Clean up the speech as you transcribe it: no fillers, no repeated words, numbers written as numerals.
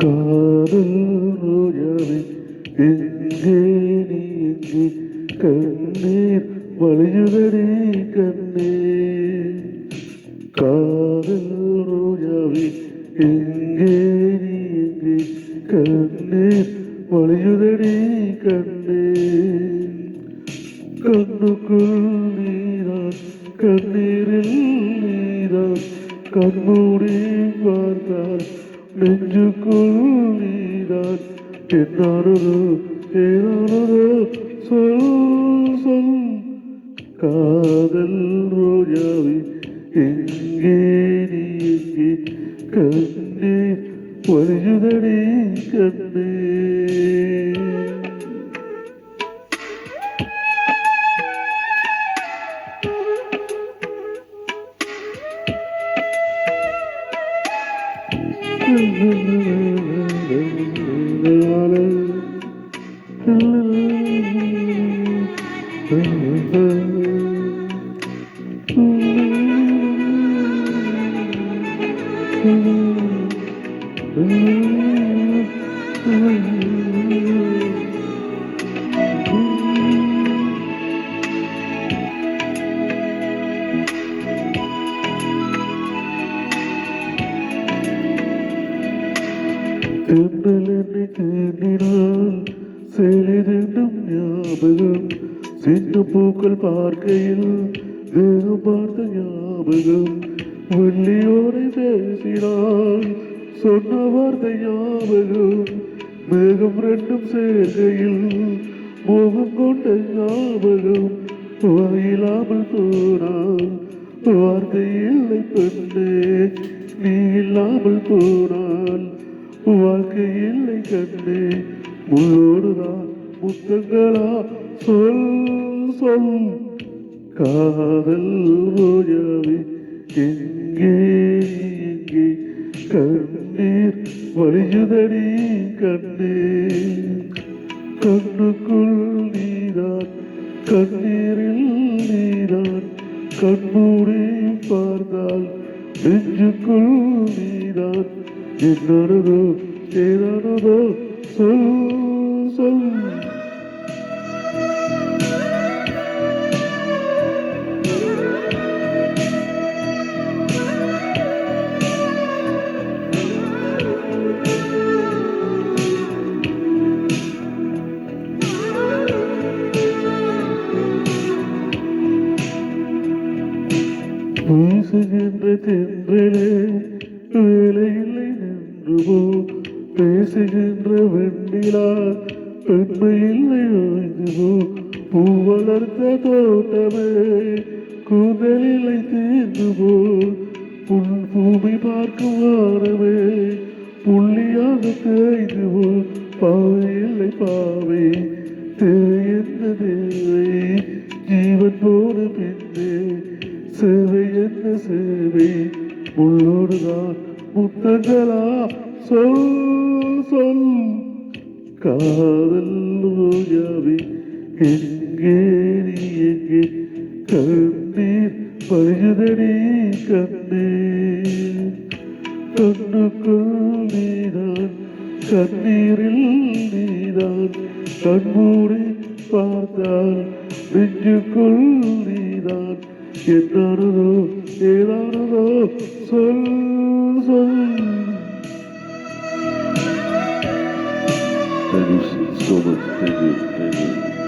காதல் ரோஜாவே எங்கே நீ எங்கே கண்ணீர் வழியுதடி கண்ணீர் காதல் ரோஜாவே எங்கே நீ எங்கே கண்ணீர் வழியுதடி கண்ணீர் கண்ணுக்குள் நீதான் கண்ணீரில் நீதான் கண்மூடி பார்த்தால் நெஞ்சுக்குள் நீதான் என்னானதோ ஏதானதோ சொல் சொல் காதல் ரோஜாவே எங்கே நீ எங்கே கண்ணீர் வழியுதடி கண்ணீர் தென்றலென்னை தேடினால் செழிதென்னும் ஞாபகம் சின்ன பூக்கள் பார்க்கையில் தேகம் பார்த்த ஞாபகம் வெள்ளியோரை பேசினால் சொன்ன வார்த்தை ஞாபகம் மேகம் ரெண்டும் சேர்க்கையில் மோகம் கொண்ட ஞாபகம் வாயிலாமல் போனால் வார்த்தை இல்லை பெண்ணே நீ இல்லாமல் போனால் வாழ்க்கை இல்லை கண்ணே முள்ளோடுதான் முத்தங்களா சொல் சொல் காதல் ரோஜாவே எங்கே எங்கே கண்ணீர் வழியுதடி கண்ணீர் கண்ணுக்குள் நீதான் கண்ணீரில் நீதான் கண்மூடி பார்த்தால் நெஞ்சுக்குள் நீதான் என்னோடதோ ஏதானதோ சொல் சொல் வீசுகின்ற தென்றலே வேலையில்லை நின்றுவோ பேசுகின்ற வெண்ணிலா பெண்மையில்லை ஓய்ந்துவோ பூ வளர்த்த தோட்டமே கூந்தலில்லை தேர்ந்துவோ புல் பூமி பார்க்கும் வாரமே புள்ளியாக தேய்ந்துவோ பாவை இல்லை பாவை தேவை என்ன தேவை ஜீவன் போன பின்னே சேவை என்ன சேவை முள்ளோடுதான் முத்தங்களா சொல் சொல் காதல் ரோஜாவே எங்கே நீ எங்கே கண்ணீர் வழியுதடி கண்ணீர் கண்ணுக்குள் நீதான் கண்ணீரில் நீதான் கண்மூடி பார்த்தால் நெஞ்சுக்குள் நீதான் என்னோ ஏதானதோ சொல் சொல். Thank you so much. Thank you.